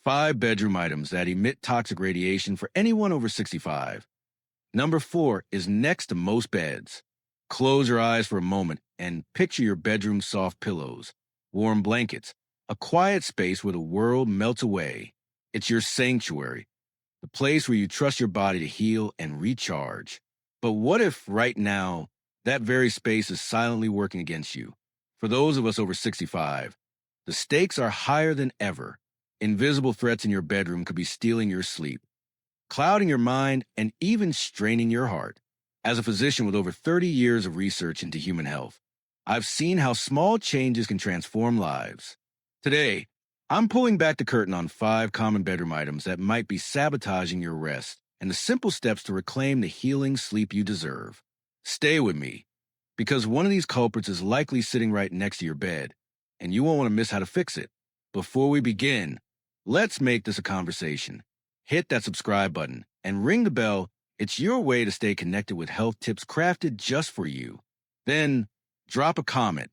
5 bedroom items that emit toxic radiation for anyone over 65. Number 4 is next to most beds. Close your eyes for a moment and picture your bedroom's soft pillows, warm blankets, a quiet space where the world melts away. It's your sanctuary, the place where you trust your body to heal and recharge. But what if right now that very space is silently working against you? For those of us over 65, the stakes are higher than ever. Invisible threats in your bedroom could be stealing your sleep, clouding your mind, and even straining your heart. As a physician with over 30 years of research into human health, I've seen how small changes can transform lives. Today, I'm pulling back the curtain on 5 common bedroom items that might be sabotaging your rest and the simple steps to reclaim the healing sleep you deserve. Stay with me, because one of these culprits is likely sitting right next to your bed, and you won't want to miss how to fix it. Before we begin, let's make this a conversation. Hit that subscribe button and ring the bell. It's your way to stay connected with health tips crafted just for you. Then, drop a comment.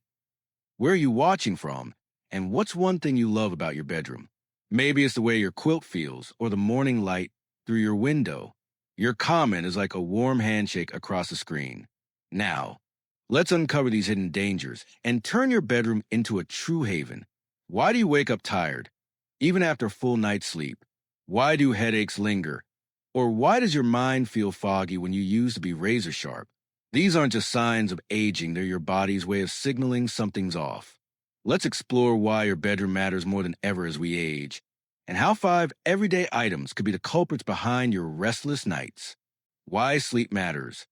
Where are you watching from? And what's one thing you love about your bedroom? Maybe it's the way your quilt feels or the morning light through your window. Your comment is like a warm handshake across the screen. Now, let's uncover these hidden dangers and turn your bedroom into a true haven. Why do you wake up tired, even after a full night's sleep? Why do headaches linger? Or why does your mind feel foggy when you used to be razor sharp? These aren't just signs of aging, they're your body's way of signaling something's off. Let's explore why your bedroom matters more than ever as we age, and how 5 everyday items could be the culprits behind your restless nights. Why sleep matters.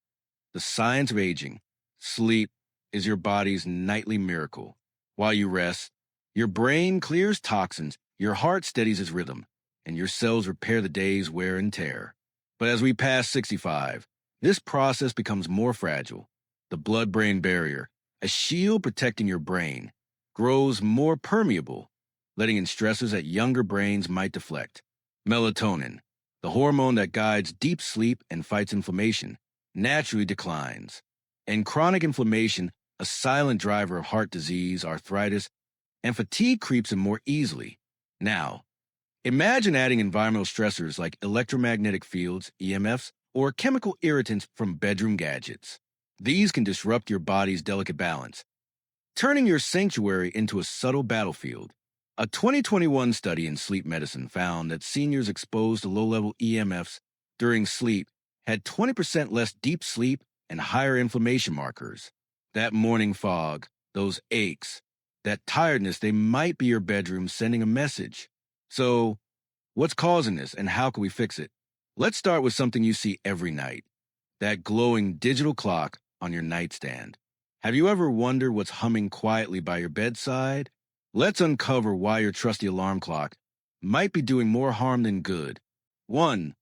The science of aging. Sleep is your body's nightly miracle. While you rest, your brain clears toxins, your heart steadies its rhythm, and your cells repair the day's wear and tear. But as we pass 65, this process becomes more fragile. The blood-brain barrier, a shield protecting your brain, grows more permeable, letting in stressors that younger brains might deflect. Melatonin, the hormone that guides deep sleep and fights inflammation, naturally declines. And chronic inflammation, a silent driver of heart disease, arthritis, and fatigue, creeps in more easily. Now, imagine adding environmental stressors like electromagnetic fields, EMFs, or chemical irritants from bedroom gadgets. These can disrupt your body's delicate balance, turning your sanctuary into a subtle battlefield. A 2021 study in sleep medicine found that seniors exposed to low-level EMFs during sleep had 20% less deep sleep and higher inflammation markers. That morning fog, those aches, that tiredness, they might be your bedroom sending a message. So, what's causing this and how can we fix it? Let's start with something you see every night, that glowing digital clock on your nightstand. Have you ever wondered what's humming quietly by your bedside? Let's uncover why your trusty alarm clock might be doing more harm than good. 1.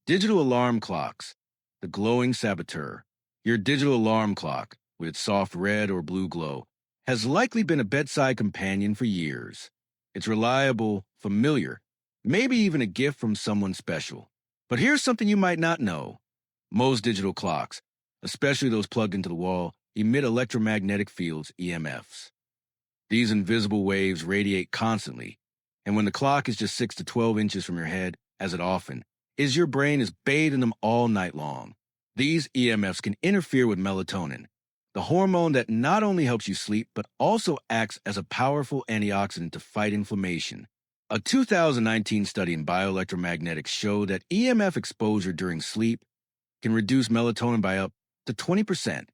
Digital alarm clocks. The glowing Saboteur. Your digital alarm clock, with its soft red or blue glow, has likely been a bedside companion for years. It's reliable, familiar, maybe even a gift from someone special. But here's something you might not know. Most digital clocks, especially those plugged into the wall, emit electromagnetic fields, EMFs. These invisible waves radiate constantly, and when the clock is just 6 to 12 inches from your head, as it often is, your brain is bathed in them all night long. These EMFs can interfere with melatonin, the hormone that not only helps you sleep, but also acts as a powerful antioxidant to fight inflammation. A 2019 study in bioelectromagnetics showed that EMF exposure during sleep can reduce melatonin by up to 20%,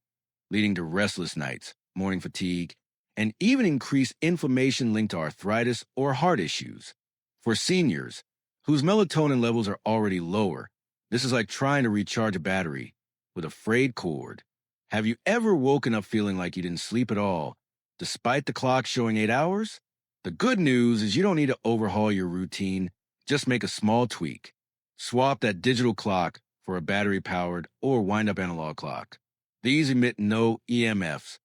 leading to restless nights, morning fatigue, and even increased inflammation linked to arthritis or heart issues. For seniors, whose melatonin levels are already lower, this is like trying to recharge a battery with a frayed cord. Have you ever woken up feeling like you didn't sleep at all, despite the clock showing 8 hours? The good news is you don't need to overhaul your routine, just make a small tweak. Swap that digital clock for a battery-powered or wind-up analog clock. These emit no EMFs,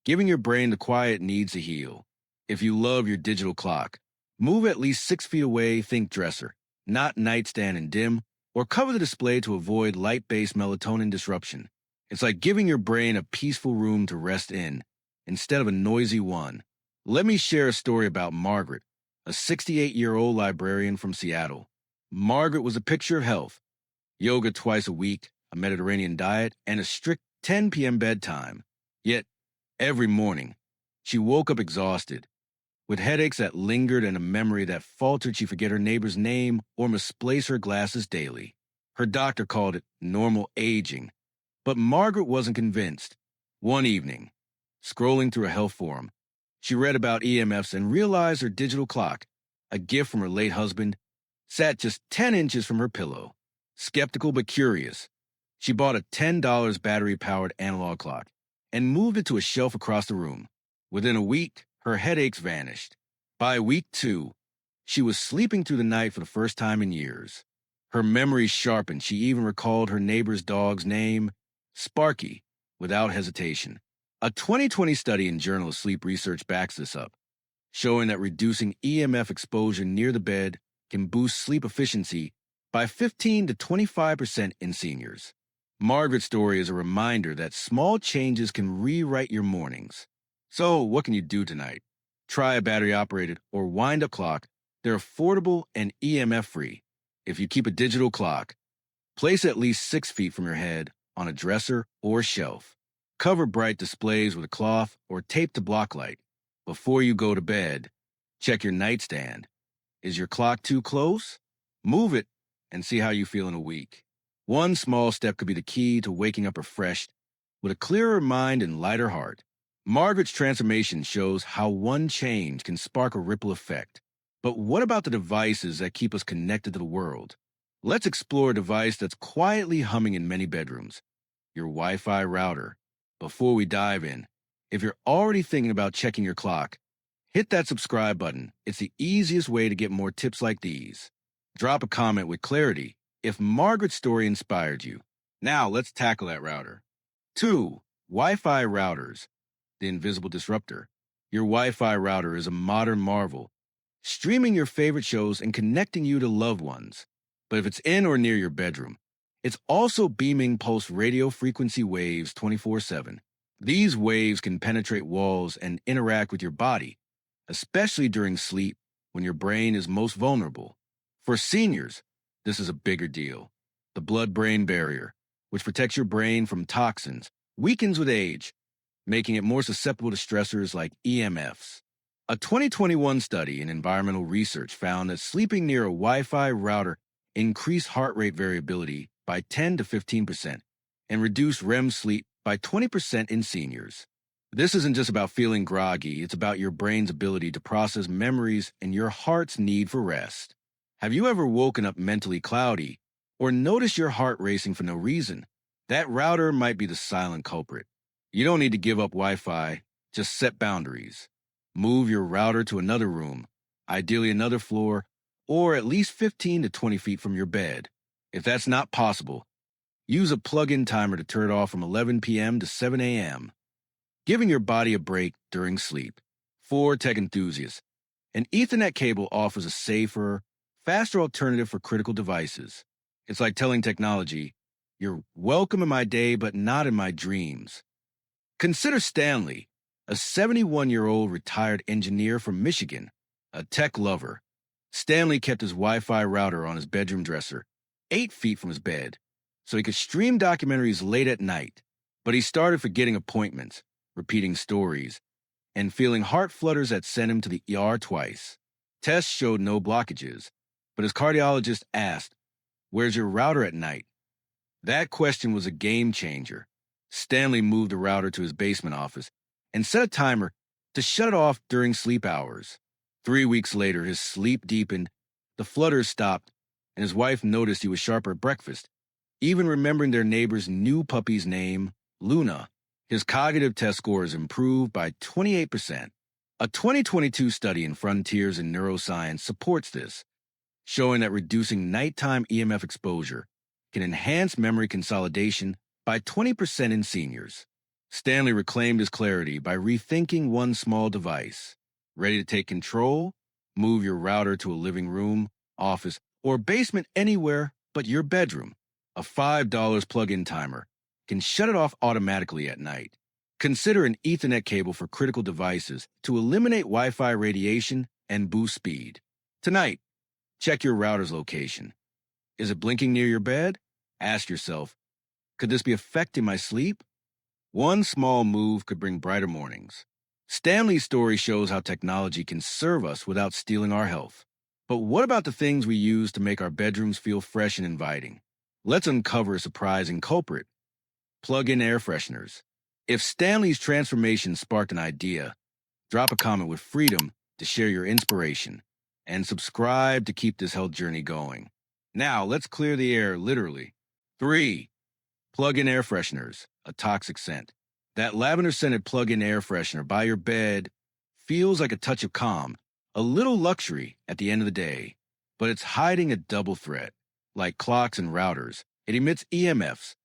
giving your brain the quiet it needs to heal. If you love your digital clock, move at least 6 feet away, think dresser, not nightstand and dim, or cover the display to avoid light-based melatonin disruption. It's like giving your brain a peaceful room to rest in, instead of a noisy one. Let me share a story about Margaret, a 68-year-old librarian from Seattle. Margaret was a picture of health: yoga twice a week, a Mediterranean diet, and a strict 10 p.m. bedtime. Yet, every morning, she woke up exhausted, with headaches that lingered and a memory that faltered she'd forget her neighbor's name or misplace her glasses daily. Her doctor called it normal aging, but Margaret wasn't convinced. One evening, scrolling through a health forum, she read about EMFs and realized her digital clock, a gift from her late husband, sat just 10 inches from her pillow. Skeptical but curious, she bought a $10 battery-powered analog clock and moved it to a shelf across the room. Within a week, her headaches vanished. By week 2, she was sleeping through the night for the first time in years. Her memory sharpened. She even recalled her neighbor's dog's name, Sparky, without hesitation. A 2020 study in Journal of Sleep Research backs this up, showing that reducing EMF exposure near the bed can boost sleep efficiency by 15 to 25% in seniors. Margaret's story is a reminder that small changes can rewrite your mornings. So, what can you do tonight? Try a battery-operated or wind-up clock. They're affordable and EMF-free. If you keep a digital clock, place at least 6 feet from your head on a dresser or shelf. Cover bright displays with a cloth or tape to block light. Before you go to bed, check your nightstand. Is your clock too close? Move it and see how you feel in a week. One small step could be the key to waking up refreshed, with a clearer mind and lighter heart. Margaret's transformation shows how one change can spark a ripple effect. But what about the devices that keep us connected to the world? Let's explore a device that's quietly humming in many bedrooms: your Wi-Fi router. Before we dive in, if you're already thinking about checking your clock, hit that subscribe button. It's the easiest way to get more tips like these. Drop a comment with clarity if Margaret's story inspired you. Now let's tackle that router. 2. Wi-Fi routers. The invisible disruptor. Your Wi-Fi router is a modern marvel, streaming your favorite shows and connecting you to loved ones. But if it's in or near your bedroom, it's also beaming pulse radio frequency waves 24/7. These waves can penetrate walls and interact with your body, especially during sleep when your brain is most vulnerable. For seniors, this is a bigger deal. The blood-brain barrier, which protects your brain from toxins, weakens with age, making it more susceptible to stressors like EMFs. A 2021 study in environmental research found that sleeping near a Wi-Fi router increased heart rate variability by 10 to 15% and reduced REM sleep by 20% in seniors. This isn't just about feeling groggy, it's about your brain's ability to process memories and your heart's need for rest. Have you ever woken up mentally cloudy or noticed your heart racing for no reason? That router might be the silent culprit. You don't need to give up Wi-Fi, just set boundaries. Move your router to another room, ideally another floor, or at least 15 to 20 feet from your bed. If that's not possible, use a plug-in timer to turn it off from 11 p.m. to 7 a.m., giving your body a break during sleep. For tech enthusiasts, an Ethernet cable offers a safer, faster alternative for critical devices. It's like telling technology, you're welcome in my day, but not in my dreams. Consider Stanley, a 71-year-old retired engineer from Michigan, a tech lover. Stanley kept his Wi-Fi router on his bedroom dresser, 8 feet from his bed, so he could stream documentaries late at night. But he started forgetting appointments, repeating stories, and feeling heart flutters that sent him to the ER twice. Tests showed no blockages, but his cardiologist asked, "Where's your router at night?" That question was a game changer. Stanley moved the router to his basement office and set a timer to shut it off during sleep hours. 3 weeks later, his sleep deepened, the flutters stopped, and his wife noticed he was sharper at breakfast, even remembering their neighbor's new puppy's name, Luna. His cognitive test scores improved by 28%. A 2022 study in Frontiers in Neuroscience supports this, showing that reducing nighttime EMF exposure can enhance memory consolidation by 20% in seniors. Stanley reclaimed his clarity by rethinking one small device. Ready to take control? Move your router to a living room, office, or basement anywhere but your bedroom. A $5 plug-in timer can shut it off automatically at night. Consider an Ethernet cable for critical devices to eliminate Wi-Fi radiation and boost speed. Tonight, check your router's location. Is it blinking near your bed? Ask yourself, could this be affecting my sleep? One small move could bring brighter mornings. Stanley's story shows how technology can serve us without stealing our health. But what about the things we use to make our bedrooms feel fresh and inviting? Let's uncover a surprising culprit: plug-in air fresheners. If Stanley's transformation sparked an idea, drop a comment with freedom to share your inspiration, and subscribe to keep this health journey going. Now, let's clear the air literally. 3. Plug-in air fresheners, a toxic scent. That lavender-scented plug-in air freshener by your bed feels like a touch of calm, a little luxury at the end of the day, but it's hiding a double threat. Like clocks and routers, it emits EMFs,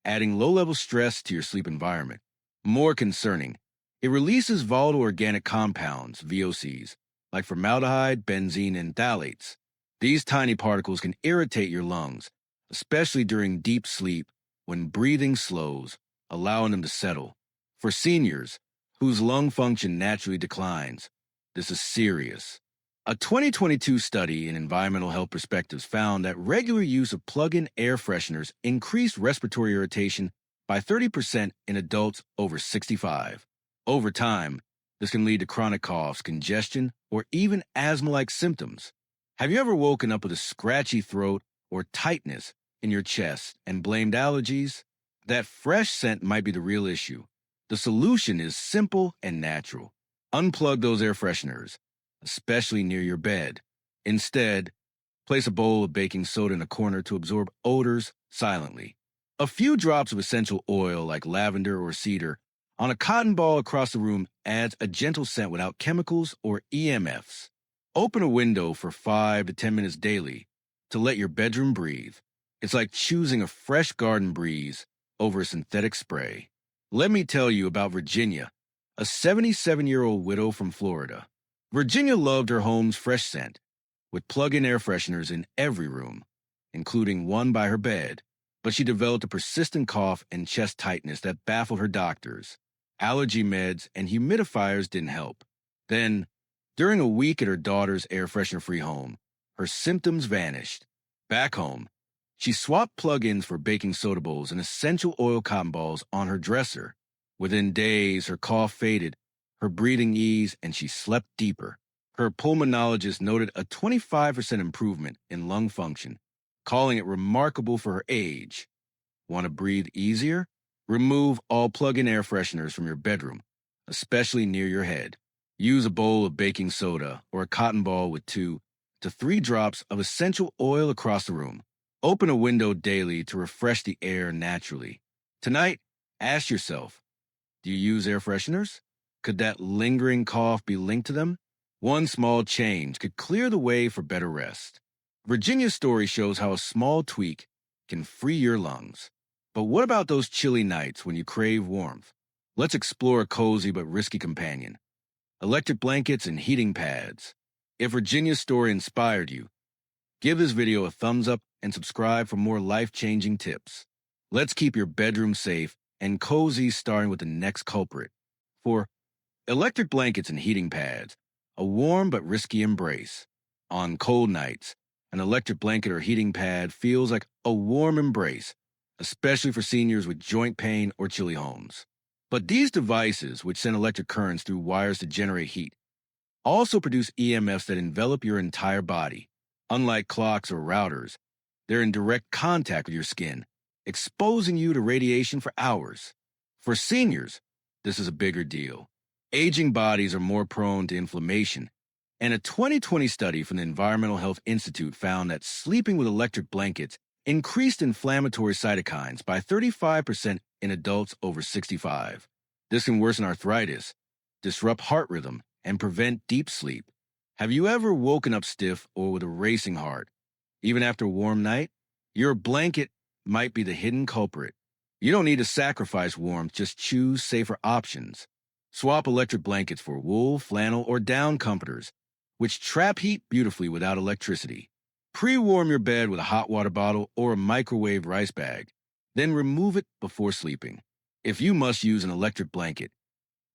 adding low-level stress to your sleep environment. More concerning, it releases volatile organic compounds, VOCs, like formaldehyde, benzene, and phthalates. These tiny particles can irritate your lungs, especially during deep sleep when breathing slows, allowing them to settle. For seniors, whose lung function naturally declines, this is serious. A 2022 study in Environmental Health Perspectives found that regular use of plug-in air fresheners increased respiratory irritation by 30% in adults over 65. Over time, this can lead to chronic coughs, congestion, or even asthma-like symptoms. Have you ever woken up with a scratchy throat or tightness in your chest and blamed allergies? That fresh scent might be the real issue. The solution is simple and natural. Unplug those air fresheners, especially near your bed. Instead, place a bowl of baking soda in a corner to absorb odors silently. A few drops of essential oil like lavender or cedar on a cotton ball across the room adds a gentle scent without chemicals or EMFs. Open a window for 5 to 10 minutes daily to let your bedroom breathe. It's like choosing a fresh garden breeze over a synthetic spray. Let me tell you about Virginia, a 77-year-old widow from Florida. Virginia loved her home's fresh scent, with plug-in air fresheners in every room, including one by her bed. But she developed a persistent cough and chest tightness that baffled her doctors. Allergy meds and humidifiers didn't help. Then, during a week at her daughter's air freshener-free home, her symptoms vanished. Back home, she swapped plug-ins for baking soda bowls and essential oil cotton balls on her dresser. Within days, her cough faded, her breathing eased, and she slept deeper. Her pulmonologist noted a 25% improvement in lung function, calling it remarkable for her age. Want to breathe easier? Remove all plug-in air fresheners from your bedroom, especially near your head. Use a bowl of baking soda or a cotton ball with 2 to 3 drops of essential oil across the room. Open a window daily to refresh the air naturally. Tonight, ask yourself, do you use air fresheners? Could that lingering cough be linked to them? One small change could clear the way for better rest. Virginia's story shows how a small tweak can free your lungs. But what about those chilly nights when you crave warmth? Let's explore a cozy but risky companion: electric blankets and heating pads. If Virginia's story inspired you, give this video a thumbs up and subscribe for more life-changing tips. Let's keep your bedroom safe and cozy, starting with the next culprit. For electric blankets and heating pads, a warm but risky embrace. On cold nights, an electric blanket or heating pad feels like a warm embrace, especially for seniors with joint pain or chilly homes. But these devices, which send electric currents through wires to generate heat, also produce EMFs that envelop your entire body. Unlike clocks or routers, they're in direct contact with your skin, exposing you to radiation for hours. For seniors, this is a bigger deal. Aging bodies are more prone to inflammation, and a 2020 study from the Environmental Health Institute found that sleeping with electric blankets increased inflammatory cytokines by 35% in adults over 65. This can worsen arthritis, disrupt heart rhythm, and prevent deep sleep. Have you ever woken up stiff or with a racing heart? Even after a warm night, your blanket might be the hidden culprit. You don't need to sacrifice warmth, just choose safer options. Swap electric blankets for wool, flannel, or down comforters, which trap heat beautifully without electricity. Pre-warm your bed with a hot water bottle or a microwave rice bag, then remove it before sleeping. If you must use an electric blanket,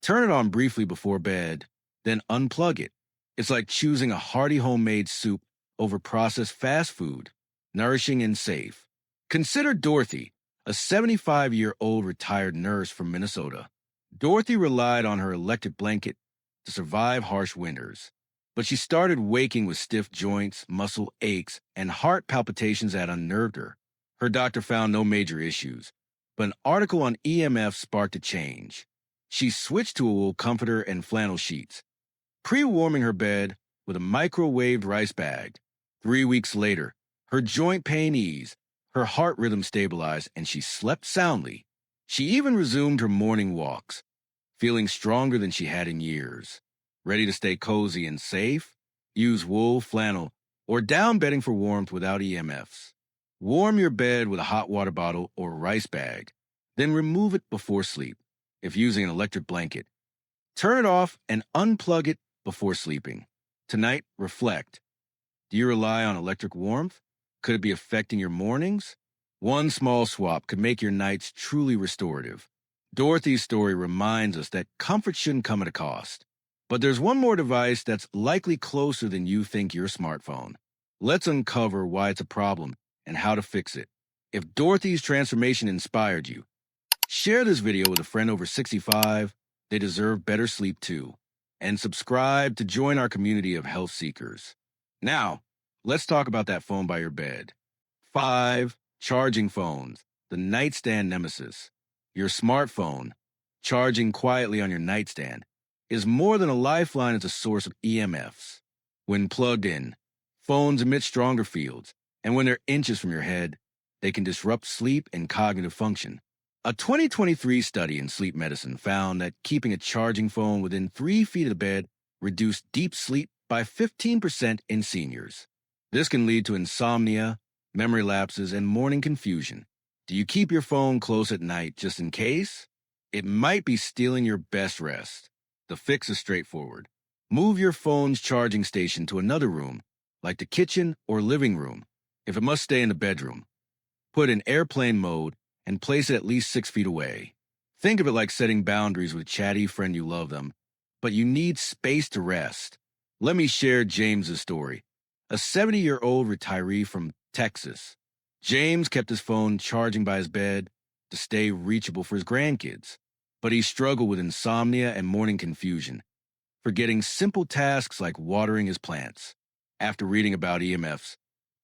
turn it on briefly before bed, then unplug it. It's like choosing a hearty homemade soup over processed fast food, nourishing and safe. Consider Dorothy, a 75-year-old retired nurse from Minnesota. Dorothy relied on her electric blanket to survive harsh winters, but she started waking with stiff joints, muscle aches, and heart palpitations that unnerved her. Her doctor found no major issues, but an article on EMF sparked a change. She switched to a wool comforter and flannel sheets, pre-warming her bed with a microwaved rice bag. 3 weeks later, her joint pain eased, her heart rhythm stabilized, and she slept soundly. She even resumed her morning walks, feeling stronger than she had in years. Ready to stay cozy and safe? Use wool, flannel, or down bedding for warmth without EMFs. Warm your bed with a hot water bottle or rice bag, then remove it before sleep. If using an electric blanket, turn it off and unplug it before sleeping. Tonight, reflect. Do you rely on electric warmth? Could it be affecting your mornings? One small swap could make your nights truly restorative. Dorothy's story reminds us that comfort shouldn't come at a cost. But there's one more device that's likely closer than you think: your smartphone. Let's uncover why it's a problem and how to fix it. If Dorothy's transformation inspired you, share this video with a friend over 65. They deserve better sleep too. And subscribe to join our community of health seekers. Now, let's talk about that phone by your bed. 5. Charging phones. The Nightstand Nemesis. Your smartphone, charging quietly on your nightstand, is more than a lifeline as a source of EMFs. When plugged in, phones emit stronger fields, and when they're inches from your head, they can disrupt sleep and cognitive function. A 2023 study in sleep medicine found that keeping a charging phone within 3 feet of the bed reduced deep sleep by 15% in seniors. This can lead to insomnia, memory lapses, and morning confusion. Do you keep your phone close at night just in case? It might be stealing your best rest. The fix is straightforward. Move your phone's charging station to another room, like the kitchen or living room. If it must stay in the bedroom, put in airplane mode and place it at least 6 feet away. Think of it like setting boundaries with a chatty friend. You love them, but you need space to rest. Let me share James's story, a 70-year-old retiree from Texas. James kept his phone charging by his bed to stay reachable for his grandkids, but he struggled with insomnia and morning confusion, forgetting simple tasks like watering his plants. After reading about EMFs,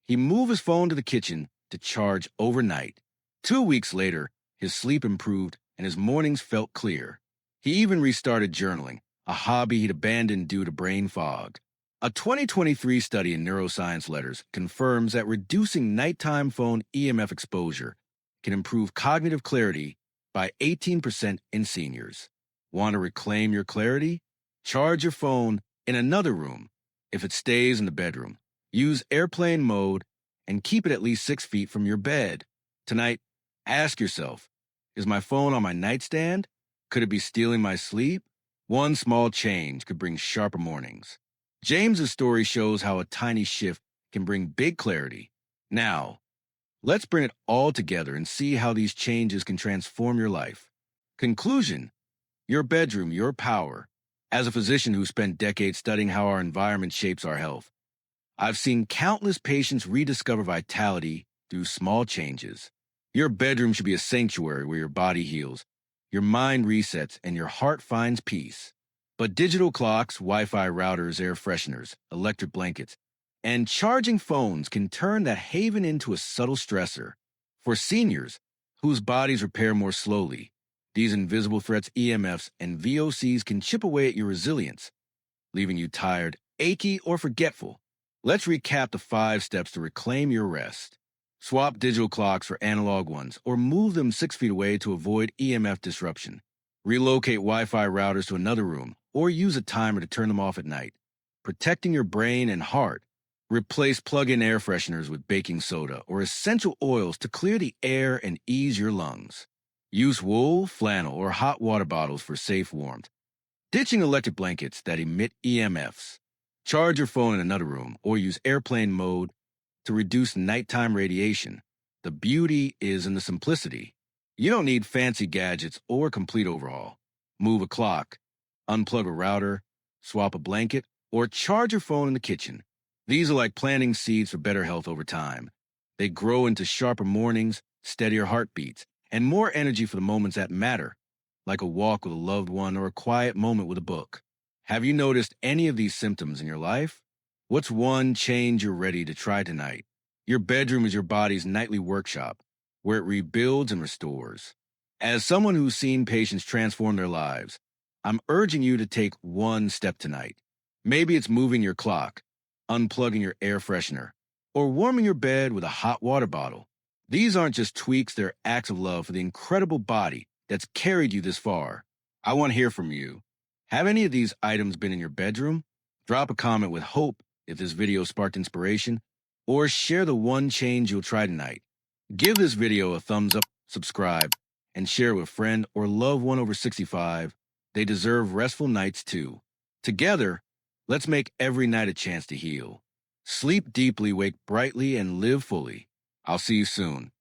he moved his phone to the kitchen to charge overnight. 2 weeks later, his sleep improved and his mornings felt clear. He even restarted journaling, a hobby he'd abandoned due to brain fog. A 2023 study in Neuroscience Letters confirms that reducing nighttime phone EMF exposure can improve cognitive clarity by 18% in seniors. Want to reclaim your clarity? Charge your phone in another room. If it stays in the bedroom, use airplane mode and keep it at least 6 feet from your bed. Tonight, ask yourself, is my phone on my nightstand? Could it be stealing my sleep? One small change could bring sharper mornings. James's story shows how a tiny shift can bring big clarity. Now, let's bring it all together and see how these changes can transform your life. Conclusion: your bedroom, your power. As a physician who spent decades studying how our environment shapes our health, I've seen countless patients rediscover vitality through small changes. Your bedroom should be a sanctuary where your body heals, your mind resets, and your heart finds peace. But digital clocks, Wi-Fi routers, air fresheners, electric blankets, and charging phones can turn that haven into a subtle stressor. For seniors, whose bodies repair more slowly, these invisible threats, EMFs, and VOCs can chip away at your resilience, leaving you tired, achy, or forgetful. Let's recap the 5 steps to reclaim your rest. Swap digital clocks for analog ones, or move them 6 feet away to avoid EMF disruption. Relocate Wi-Fi routers to another room, or use a timer to turn them off at night. Protecting your brain and heart. Replace plug-in air fresheners with baking soda or essential oils to clear the air and ease your lungs. Use wool, flannel, or hot water bottles for safe warmth. Ditching electric blankets that emit EMFs. Charge your phone in another room or use airplane mode to reduce nighttime radiation. The beauty is in the simplicity. You don't need fancy gadgets or a complete overhaul. Move a clock, unplug a router, swap a blanket, or charge your phone in the kitchen. These are like planting seeds for better health over time. They grow into sharper mornings, steadier heartbeats, and more energy for the moments that matter, like a walk with a loved one or a quiet moment with a book. Have you noticed any of these symptoms in your life? What's one change you're ready to try tonight? Your bedroom is your body's nightly workshop, where it rebuilds and restores. As someone who's seen patients transform their lives, I'm urging you to take one step tonight. Maybe it's moving your clock, unplugging your air freshener, or warming your bed with a hot water bottle. These aren't just tweaks, they're acts of love for the incredible body that's carried you this far. I want to hear from you. Have any of these items been in your bedroom? Drop a comment with hope if this video sparked inspiration, or share the one change you'll try tonight. Give this video a thumbs up, subscribe, and share with a friend or loved one over 65. They deserve restful nights too. Together, let's make every night a chance to heal. Sleep deeply, wake brightly, and live fully. I'll see you soon.